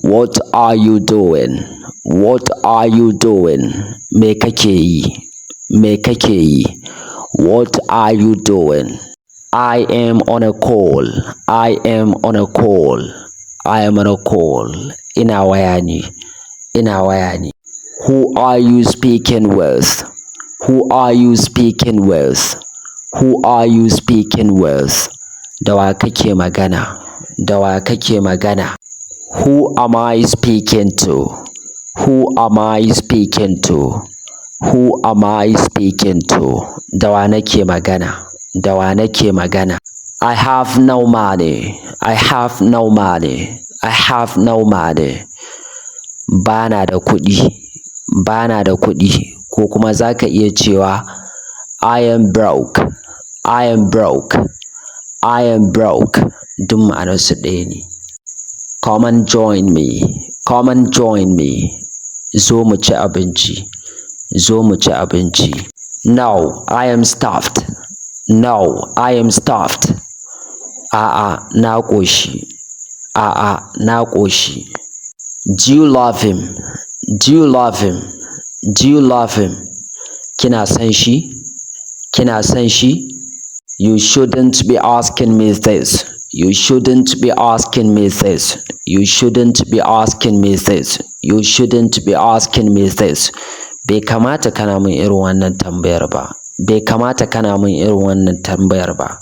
What are you doing? What are you doing? Me kake yi? Me kake yi? What are you doing? I am on a call. I am on a call. I am on a call. Ina waya ne. Ina waya ne. Who are you speaking with? Who are you speaking with? Who are you speaking with? Da wa kake magana? Da wa kake magana? Who am I speaking to? Who am I speaking to? Who am I speaking to? Da wa nake magana? Da wa nake magana? I have no money. I have no money. I have no money. Bana da kuɗi. Bana da kuɗi. Ko kuma za ka iya cewa I am broke. I am broke. I am broke. Duk ma'anarsu ɗaya ne. Come and join me. Come and join me. Zo mu ci abinci. Zo mu ci abinci. No, I am stuffed. No, I am stuffed. A'a, na ƙoshi. A'a, na ƙoshi. Do you love him? Do you love him? Do you love him? Kina son shi? Kina son shi? You shouldn't be asking me this. You shouldn't be asking me this. You shouldn't be asking me this. You shouldn't be asking me this. Bai kamata kana min irin wannan tambayar ba. Bai kamata kana min irin wannan tambayar ba.